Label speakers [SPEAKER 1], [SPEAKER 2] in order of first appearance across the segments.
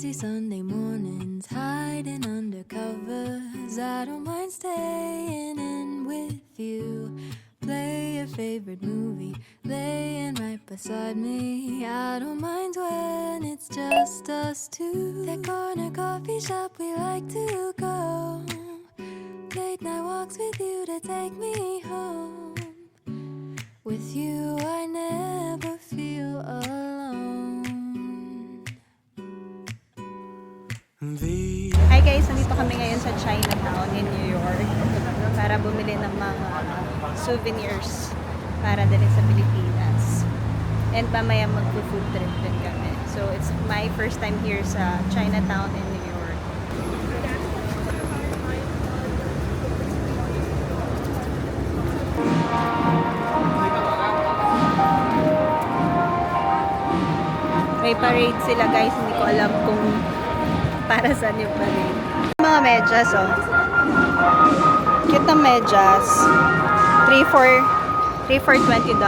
[SPEAKER 1] lazy Sunday mornings, hiding under covers. I don't mind staying in with you. Play your favorite movie, laying right beside me. I don't mind when it's just us two. That corner coffee shop we like to go. Late night walks with you to take me home. With you I never feel alone.
[SPEAKER 2] Hi guys, nandito kami ngayon sa Chinatown in New York para bumili ng mga souvenirs para dalhin sa Pilipinas. And mamaya mag-food trip din kami. So it's my first time here sa Chinatown in New York. May parade sila guys, hindi ko alam kung para saan yung parade. Mga medyas, oh. Cute na medyas. 3 for $20.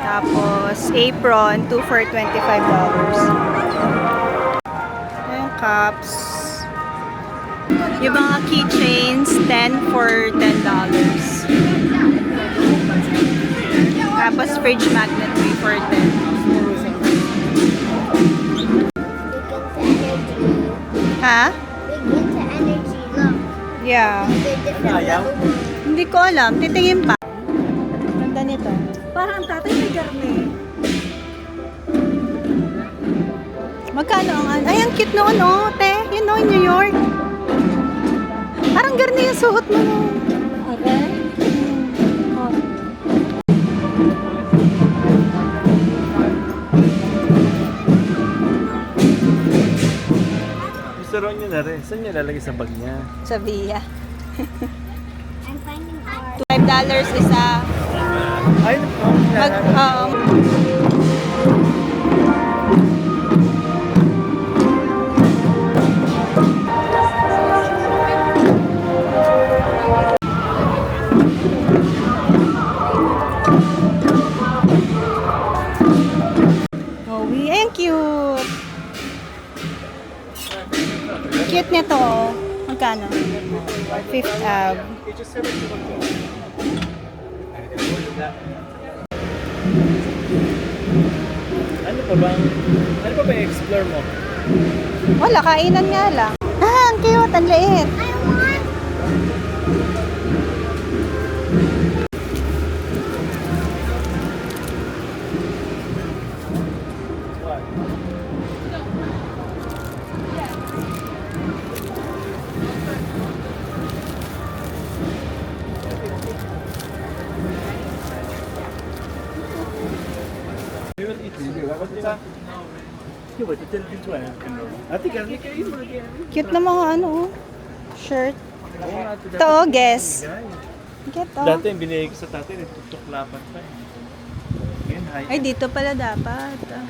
[SPEAKER 2] Tapos, apron, 2 for $25. Yung cups. Yung mga keychains, 10 for $10. Tapos, fridge magnet, 3 for 10. Ha?
[SPEAKER 3] Bigyan sa energy lang.
[SPEAKER 2] Yeah.
[SPEAKER 3] Ayaw?
[SPEAKER 2] Hindi ko alam. Titingin pa. Ganda nito.
[SPEAKER 3] Parang tatay may garne.
[SPEAKER 2] Magkano ang... Ay, ang cute noon, oh, te. Yun, oh, in New York. Parang garni yung suot mo, no.
[SPEAKER 3] Okay.
[SPEAKER 4] Gusto rin niya na rin. Saan niya lalagay sa bag niya?
[SPEAKER 2] Sa Via.
[SPEAKER 3] I'm finding hard.
[SPEAKER 2] $5 isa.
[SPEAKER 4] Ay,
[SPEAKER 2] Mag, ay, ang cute. Cute nito, oh. Magkano? Fifth Ave.
[SPEAKER 4] Ano pa ba i-explore mo?
[SPEAKER 2] Wala, kainan nga lang. Ah, ang cute, ang liit.
[SPEAKER 3] I want.
[SPEAKER 2] Cute na mga ano, oh. Shirt. Ito, oh, guess. Get, oh.
[SPEAKER 4] Dati yung binigay ko sa tatay, tutuklapan pa. Ngayon,
[SPEAKER 2] Ay, dito pala dapat. Ah.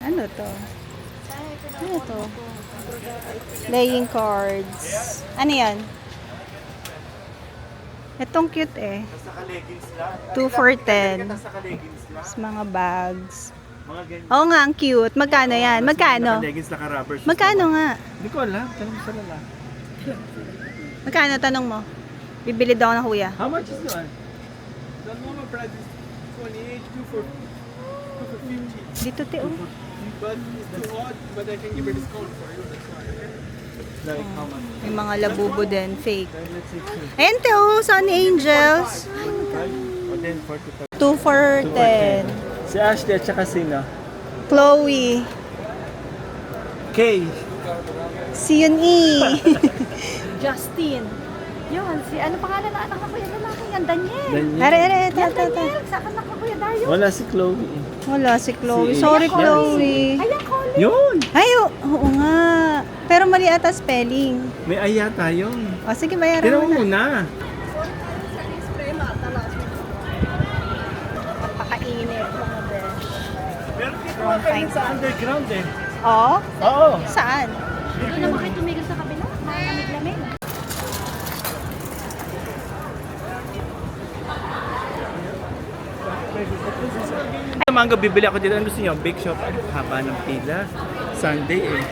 [SPEAKER 2] Ano to? Ano to? Playing cards. Ano yan? Itong cute eh.
[SPEAKER 4] Nasa ka-leggings lang.
[SPEAKER 2] 2 for 10.
[SPEAKER 4] Nasa ka-leggings lang.
[SPEAKER 2] Tapos mga bags.
[SPEAKER 4] Mga ganyan.
[SPEAKER 2] Oo nga, ang cute. Magkano yan? Magkano?
[SPEAKER 4] Naka-leggings, naka-rubber shoes.
[SPEAKER 2] Magkano nga?
[SPEAKER 4] Hindi ko alam. Tanong mo sa lalaki.
[SPEAKER 2] Magkano? Tanong mo. Bibili daw na kuya.
[SPEAKER 4] How much is that? The normal price is 28, 2 for 50.
[SPEAKER 2] Dito, te, oh.
[SPEAKER 4] But it's too odd, but I can give a discount for you. That's why. Like how much?
[SPEAKER 2] May mga labubo din, fake.
[SPEAKER 4] Let's see.
[SPEAKER 2] Ayan, te, oh. Sunny Angels.
[SPEAKER 4] 45 or then 45.
[SPEAKER 2] 2 for 10.
[SPEAKER 4] Si Ashley at saka sino?
[SPEAKER 2] Chloe.
[SPEAKER 4] Kay.
[SPEAKER 2] Si Yun E.
[SPEAKER 3] Justin. Yun, si ano pangalan na anak na kuya lalaki yan? Daniel.
[SPEAKER 2] Are, ito.
[SPEAKER 3] Daniel, sa anak na kuya Dario.
[SPEAKER 4] Wala si Chloe.
[SPEAKER 2] Wala si Chloe.
[SPEAKER 4] Si-
[SPEAKER 2] Sorry,
[SPEAKER 4] Ayan,
[SPEAKER 2] Chloe.
[SPEAKER 3] Ayan, Colin.
[SPEAKER 4] Yun!
[SPEAKER 2] Ay, oo nga. Pero mali ata spelling.
[SPEAKER 4] May aya tayo.
[SPEAKER 2] O, sige, bayaran
[SPEAKER 4] Tira
[SPEAKER 2] mo
[SPEAKER 4] mo
[SPEAKER 2] na.
[SPEAKER 4] muna.
[SPEAKER 2] Napakainit, mga besh.
[SPEAKER 4] Meron dito mga kainin sa underground eh.
[SPEAKER 2] Oo?
[SPEAKER 4] Oo.
[SPEAKER 2] Saan?
[SPEAKER 3] Doon naman kayo tumigil sa kabila. Malamig-lamig.
[SPEAKER 4] Places mango, bibili ako dito. Ano gusto niyo? Bake shop. Ay, haba ng pila. Sunday eh.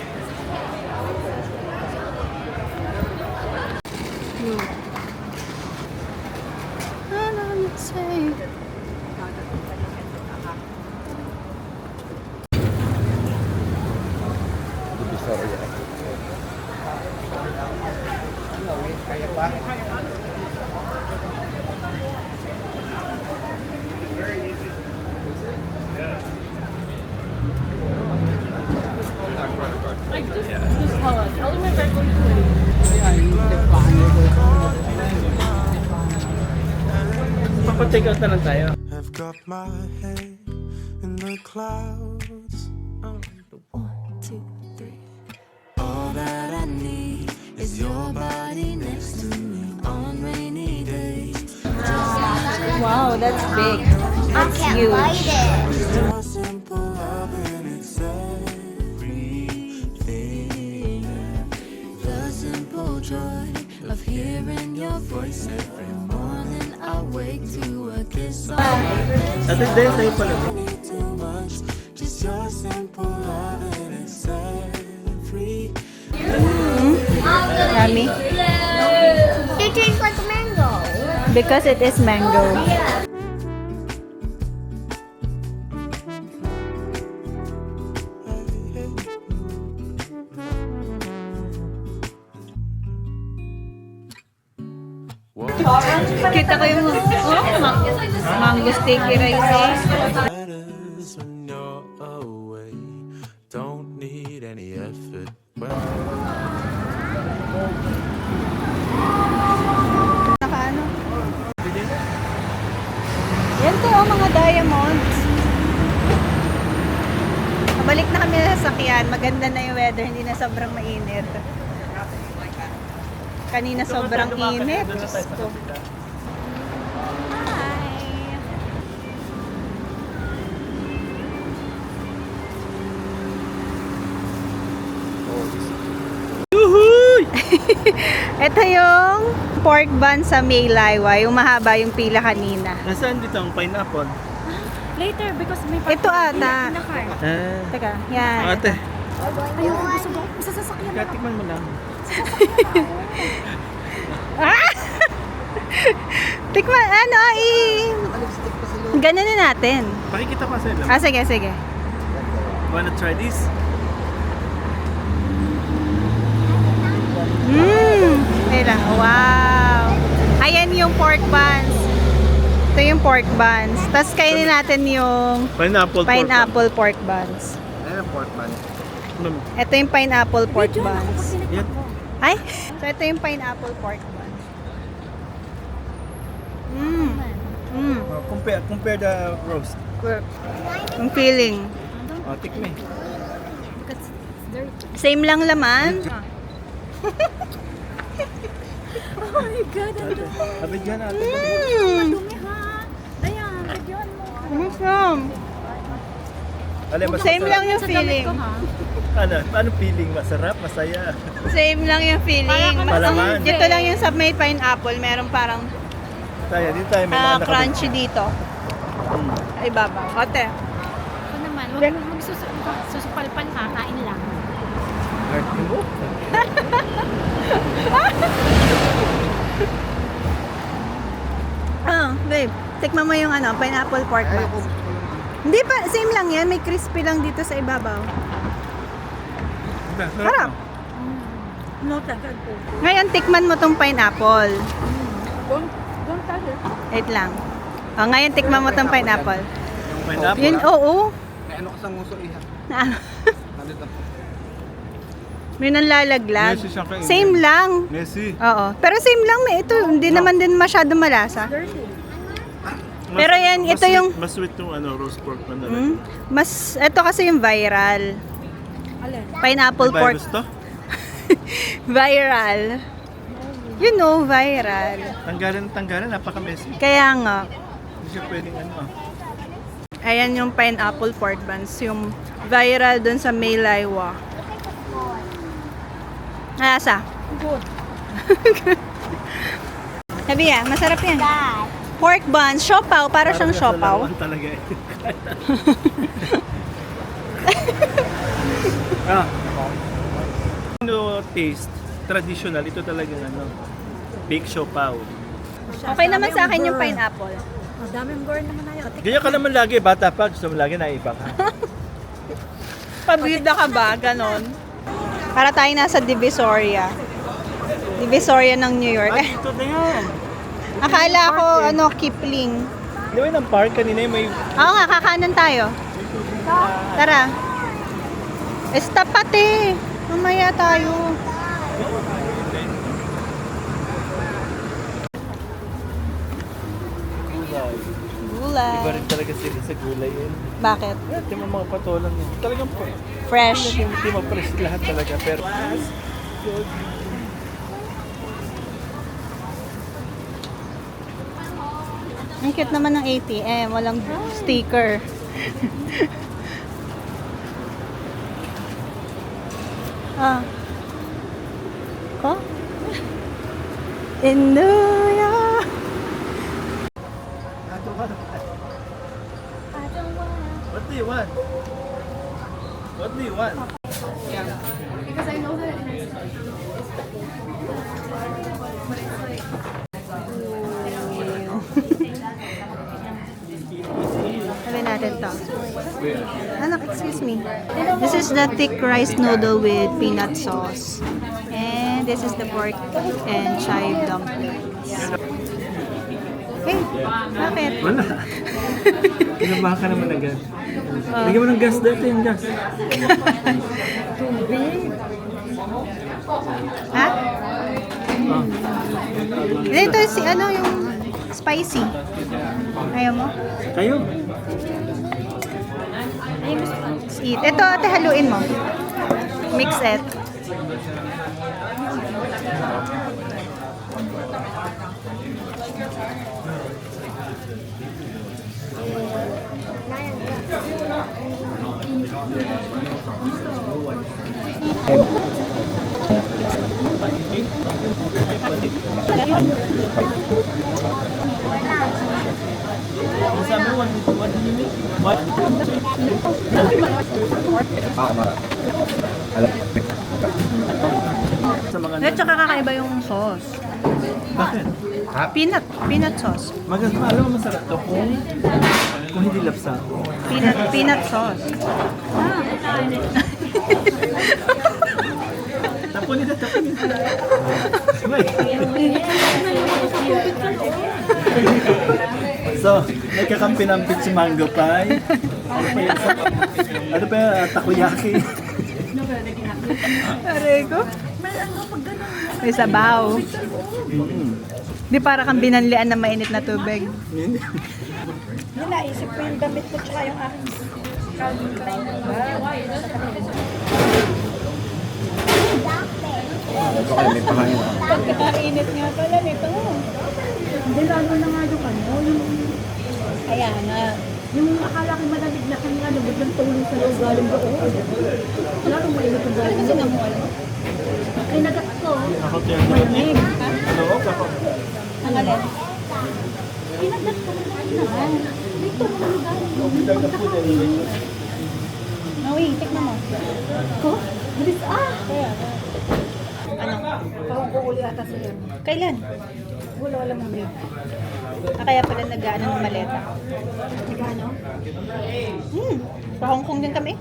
[SPEAKER 3] Just tell us. I'll do my regular.
[SPEAKER 4] Papa-take out na lang tayo.
[SPEAKER 5] I've got my head in the clouds.
[SPEAKER 1] Two, three. All that I need is your body next to me on rainy days.
[SPEAKER 2] Wow, that's big. That's huge.
[SPEAKER 5] Your simple love and it's everything.
[SPEAKER 1] The simple joy of hearing your voice every morning. I wake to a kiss on my lips.
[SPEAKER 4] Ate, dahil sa'yo pala.
[SPEAKER 5] Need too much. Just your simple love and it's everything.
[SPEAKER 2] Yummy.
[SPEAKER 6] It tastes like mango.
[SPEAKER 2] Because it is mango. Kita ko yung mango sticky rice.
[SPEAKER 5] Letters when you're away. Don't need any effort.
[SPEAKER 2] Nakaano? Yan to, mga diamonds. Balik na kami sa sasakyan. Maganda na yung weather. Hindi na sobrang mainit. Kanina sobrang init. Diyos ko. Hi! Ito yung pork bun sa Maylaywa. Yung mahaba yung pila kanina.
[SPEAKER 4] Nasaan dito ang pineapple?
[SPEAKER 3] Later, because may
[SPEAKER 2] Ito ata.
[SPEAKER 4] Ah.
[SPEAKER 2] Teka, yan.
[SPEAKER 4] Ate,
[SPEAKER 3] Ayun, gusto mo. Isa sasakyan na.
[SPEAKER 4] katikman mo lang.
[SPEAKER 2] Tikman, ano, Ganun na natin.
[SPEAKER 4] Pakikita pa sa'yo lang.
[SPEAKER 2] Ah, sige, sige.
[SPEAKER 4] Wanna try this?
[SPEAKER 2] Ayun lang. Wow. Ayan yung pork buns. Ito yung pork buns. Tapos kainin natin yung pineapple pork buns.
[SPEAKER 4] Ayan, pork bun.
[SPEAKER 2] Ito yung pineapple pork buns.
[SPEAKER 4] Yan.
[SPEAKER 2] Ay! So, ito yung pineapple pork buns.
[SPEAKER 4] Compare the roast.
[SPEAKER 2] Yung feeling.
[SPEAKER 4] Oh, tikme.
[SPEAKER 2] Same lang laman.
[SPEAKER 3] Oh my God, ang dumi.
[SPEAKER 4] Abigyan natin.
[SPEAKER 3] Dumi ha. Ayan, bigyan mo.
[SPEAKER 2] Masam.
[SPEAKER 4] Alin, mas
[SPEAKER 2] Same lang yung
[SPEAKER 3] Sa damit
[SPEAKER 2] feeling.
[SPEAKER 3] ko ha.
[SPEAKER 4] Ano feeling? Masarap? Masaya?
[SPEAKER 2] Same lang yung feeling.
[SPEAKER 4] Palaman.
[SPEAKER 2] Dito lang yung sa may pineapple. Meron parang
[SPEAKER 4] Tayo, dito tayo may mga
[SPEAKER 2] crunchy dito. Ay, babaw. Ote.
[SPEAKER 3] Ako naman, huwag magsusupalpan ha. Kain lang.
[SPEAKER 4] Heart mo?
[SPEAKER 2] Babe. Tikman mo yung pineapple pork buns. Hindi pa, same lang yan. May crispy lang dito sa ibabaw. Sarap.
[SPEAKER 3] No, tagad po.
[SPEAKER 2] Ngayon, tikman mo tong pineapple.
[SPEAKER 3] Don't tell her.
[SPEAKER 2] Wait lang. Oh, ngayon, tikman mo tong pineapple.
[SPEAKER 4] Pineapple?
[SPEAKER 2] Yun, oo.
[SPEAKER 4] May ano ka sa nguso iha?
[SPEAKER 2] Na ano? May nanlalaglag.
[SPEAKER 4] Messi siya kainin.
[SPEAKER 2] Same lang.
[SPEAKER 4] Messi.
[SPEAKER 2] Oo. Pero same lang. Ito, hindi naman din masyado malasa. Pero yan, ito yung...
[SPEAKER 4] Mas sweet yung roast pork na talaga.
[SPEAKER 2] ito kasi yung viral.
[SPEAKER 3] Alin?
[SPEAKER 2] Pineapple
[SPEAKER 4] May
[SPEAKER 2] pork.
[SPEAKER 4] virus to?
[SPEAKER 2] Viral. You know, viral.
[SPEAKER 4] Tanggalan, napaka-messy.
[SPEAKER 2] Kaya nga.
[SPEAKER 4] Hindi siya pwedeng
[SPEAKER 2] Ayan yung pineapple pork buns. Yung viral dun sa Maylaywa. Malasa.
[SPEAKER 3] Good.
[SPEAKER 2] Sabi masarap yan.
[SPEAKER 6] Dad.
[SPEAKER 2] Pork buns, siopaw, para siyang siopaw.
[SPEAKER 4] Salawan talaga eh. ah. Ano taste? Traditional. Ito talagang ano. Baked siopaw.
[SPEAKER 2] Okay naman sa akin yung pineapple.
[SPEAKER 3] Ang daming gore naman na yun.
[SPEAKER 4] Ganyan ka naman lagi. Bata pa. Gusto mo lagi naiba ka.
[SPEAKER 2] Pabida ka ba? Ganon. Para tayo nasa Divisoria. Divisoria ng New York.
[SPEAKER 4] Ay, ito na yan.
[SPEAKER 2] Akala ko, ano, Kipling.
[SPEAKER 4] Di ba ng park kanina may...
[SPEAKER 2] Oo nga, kakanan tayo. Tara. Stop pati. Mamaya tayo.
[SPEAKER 4] Gulay.
[SPEAKER 2] Gulay.
[SPEAKER 4] Iba rin talaga sila sa gulay yun.
[SPEAKER 2] Bakit?
[SPEAKER 4] Ito yung mga patolang yun. Talagang po.
[SPEAKER 2] Fresh.
[SPEAKER 4] Hindi ma-press lahat talaga. Pero...
[SPEAKER 2] Ang cute naman ng ATM. Walang sticker. Ah. Ko? In New York.
[SPEAKER 4] What do you want? What do you want?
[SPEAKER 2] Sabi natin to. Anak, excuse me. This is the thick rice noodle with peanut sauce. And this is the pork and chive dumplings. Hey, bakit?
[SPEAKER 4] Wala. Kinabahan ka naman agad. Lagyan mo ng gas dito yung gas.
[SPEAKER 2] Ha? Ito si ano yung spicy. Ayaw mo?
[SPEAKER 4] Kayo?
[SPEAKER 2] Let's eat. Ito ate, haluin mo. Mix it.
[SPEAKER 4] Sabi mo, what do you mean? What? Sa mga
[SPEAKER 2] At saka kakaiba yung sauce.
[SPEAKER 4] Bakit?
[SPEAKER 2] Peanut sauce.
[SPEAKER 4] Maganda. Alam mo masarap to kung hindi lapsa.
[SPEAKER 2] Peanut sauce.
[SPEAKER 4] Tapunin na. May. So, may kakampi-nampit si Mango Pie. Ano pa yung takoyaki?
[SPEAKER 2] Arego. May sabaw. Di para kang binanlian ng mainit na tubig.
[SPEAKER 3] Naisip ko yung damit ko tsaka yung aking
[SPEAKER 2] Pagkakainit nga pala nito.
[SPEAKER 3] Hindi, lalo na nga yung ano, yung
[SPEAKER 2] Kaya nga.
[SPEAKER 3] yung akala ko malamig na kanya, biglang tulong sa loob galing doon. Lalo mainit ang galing doon. Ay, nagat ko.
[SPEAKER 4] Ako tiyan malamig. Ano ako?
[SPEAKER 2] Ang alin?
[SPEAKER 3] Pinagat ko na naman. May tulong ang galing doon.
[SPEAKER 2] Nawi, tikman mo.
[SPEAKER 3] Ko? Bilis
[SPEAKER 2] Kaya nga. Ano?
[SPEAKER 3] Parang ko uli ata sa yan.
[SPEAKER 2] Kailan?
[SPEAKER 3] Wala mo yun.
[SPEAKER 2] Kaya pala nag-ano ng maleta.
[SPEAKER 3] Nagano?
[SPEAKER 2] Sa Hong Kong din kami.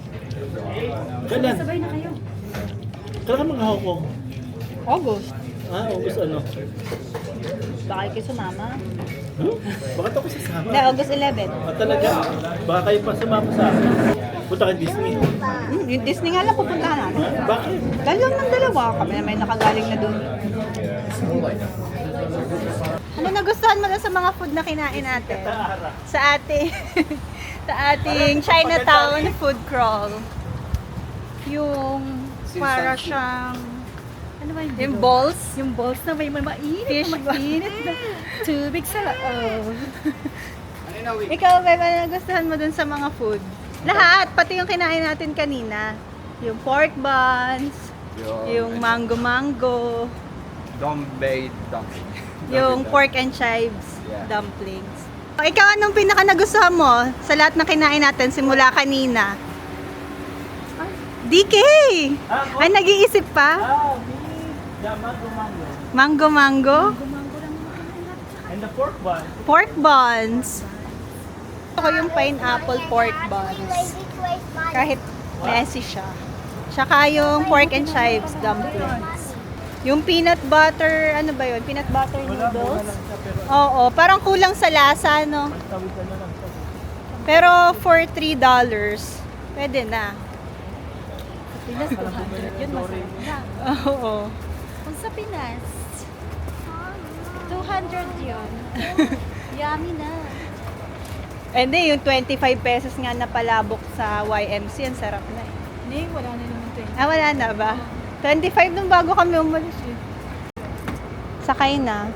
[SPEAKER 4] Kailan?
[SPEAKER 3] Sabay na kayo.
[SPEAKER 4] Kailan ka mga Hong Kong?
[SPEAKER 2] August.
[SPEAKER 4] August ano?
[SPEAKER 2] Baka kayo sumama.
[SPEAKER 4] Bakit ako sasama?
[SPEAKER 2] Hindi, August 11.
[SPEAKER 4] Talaga? Baka kayo pa sumama sa akin. Punta ka Disney.
[SPEAKER 2] Yung Disney nga lang pupuntahan natin.
[SPEAKER 4] Bakit?
[SPEAKER 2] Dahil lang ng dalawa. Kami na may nakagaling na doon. Ano nagustuhan mo na sa mga food na kinain natin? Sa ating sa ating Chinatown food crawl. Yung para siyang
[SPEAKER 3] Ano ba yun?
[SPEAKER 2] yung balls.
[SPEAKER 3] Yung balls na may mainit.
[SPEAKER 2] Fish
[SPEAKER 3] mainit na tubig sa loob.
[SPEAKER 2] Ikaw, Bebe, nagustuhan mo dun sa mga food? Lahat, pati yung kinain natin kanina. Yung pork buns, yung mango-mango,
[SPEAKER 7] Bombay dumpling.
[SPEAKER 2] yung pork and chives. dumplings. Ikaw, anong pinaka nagustuhan mo sa lahat ng kinain natin simula kanina? DK! Ay, nag-iisip pa? Mango?
[SPEAKER 4] And the pork bun.
[SPEAKER 2] Pork buns. Ako yung pineapple pork buns. Kahit messy siya. Tsaka yung pork and chives dumplings. Yung peanut butter, ano ba yun? Peanut butter noodles? Oo, parang kulang sa lasa, no? Pero for $3, pwede na.
[SPEAKER 3] Pinas 200. Yun masarap na.
[SPEAKER 2] Oo.
[SPEAKER 3] Kung sa Pinas, 200 yun. Yummy na.
[SPEAKER 2] Hindi, yung 25 pesos nga na palabok sa YMC, ang sarap na eh.
[SPEAKER 3] Hindi, wala na naman 20.
[SPEAKER 2] Ah, wala na ba? 25 nung bago kami umalis eh. Sakay na.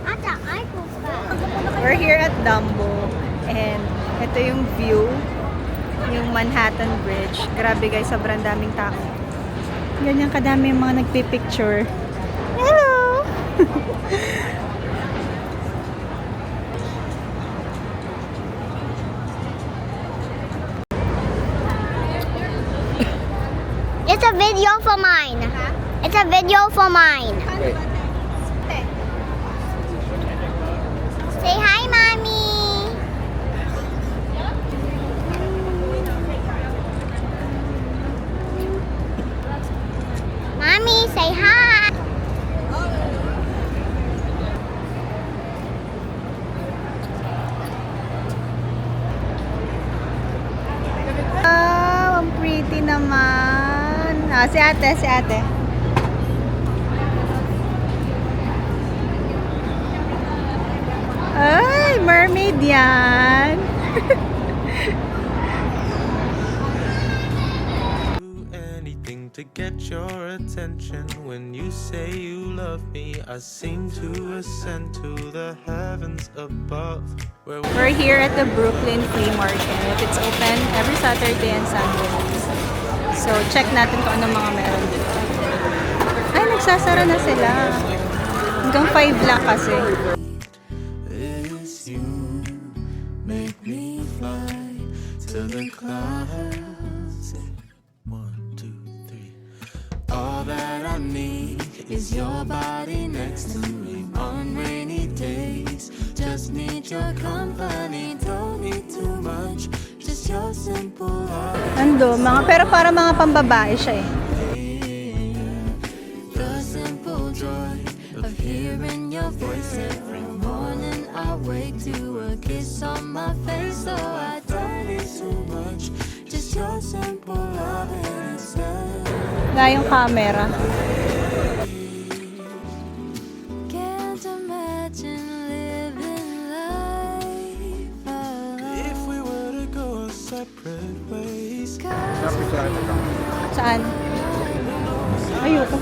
[SPEAKER 6] Ata, I go back.
[SPEAKER 2] We're here at Dumbo and ito yung view, yung Manhattan Bridge. Grabe guys, sobrang daming tao. Ganyan kadami yung mga nagpipicture. Hello!
[SPEAKER 6] It's a video for mine. It's a video for mine. Say hi, Mommy. Mommy, say hi.
[SPEAKER 2] Wow, ang pretty naman. Ah, si ate. Ay, mermaid yan.
[SPEAKER 5] Do anything to get your attention. When you say you love me, I seem to ascend to the heavens above. Where
[SPEAKER 2] We're here at the Brooklyn Flea Market. It's open every Saturday and Sunday. So, check natin kung anong mga meron dito. Ay, nagsasara na sila. Hanggang 5 lang kasi.
[SPEAKER 5] is you make me fly to the clouds. 1, 2, 3. All that I need is your body next to me on rainy days. Just need your company, don't need too much. Just your simple love.
[SPEAKER 2] Ando, pero para mga pambabae siya eh.
[SPEAKER 5] The simple joy of hearing your voice every morning. I wake to a kiss on my face, so I don't need too much. Just your simple love and it's
[SPEAKER 2] Wala yung camera.
[SPEAKER 1] Can't imagine living life alone.
[SPEAKER 5] if we were to go our separate ways.
[SPEAKER 2] Saan? Ayoko.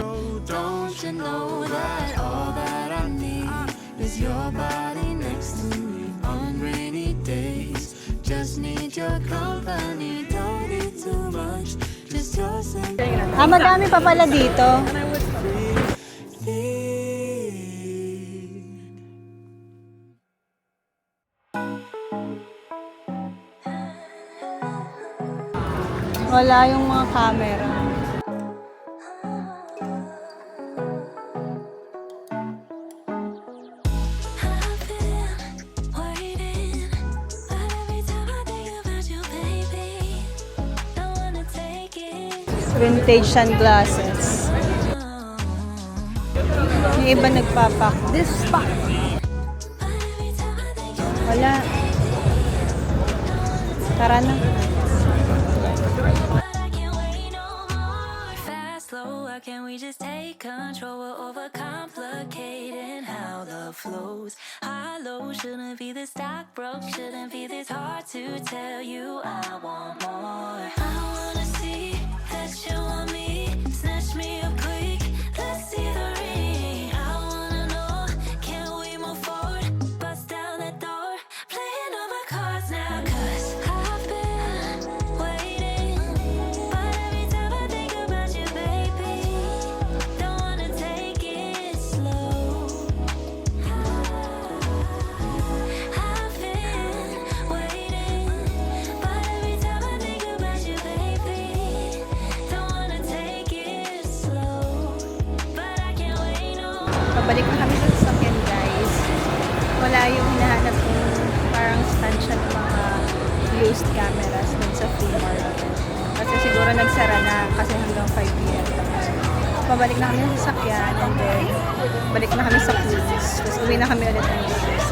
[SPEAKER 5] Go, don't you know that all that I need is your body next to me on rainy days. Just need your company, don't need too much. Just your simple
[SPEAKER 2] Ah, madami pa pala dito.
[SPEAKER 5] need.
[SPEAKER 2] Wala yung mga camera.
[SPEAKER 1] I've been waiting, but every time I think about you, baby, don't wanna take it.
[SPEAKER 2] Vintage sunglasses. Yung iba nagpapak. This spot.
[SPEAKER 1] But every time I think you,
[SPEAKER 2] Wala. Tara na.
[SPEAKER 1] but I can't wait no more. Fast, slow, why can't we just take control? We're overcomplicating how love flows. High, low, shouldn't be this stock broke. Shouldn't be this hard to tell you I want more. I wanna see that you want me. Snatch me up quick. Let's see the ring. I wanna know, can we move forward? Bust down that door. Playing all my cards now, 'cause I've been waiting. But every time I think about you, baby, don't wanna take it slow.
[SPEAKER 2] Pabalik na kami sa sasakyan, guys. Wala yung hinahanap yung parang stand siya ng mga used cameras dun sa free market. Kasi siguro nagsara na kasi hanggang 5 p.m. Pabalik na kami sa sasakyan and then balik na kami sa cruise. Tapos uwi na kami ulit ng cruise.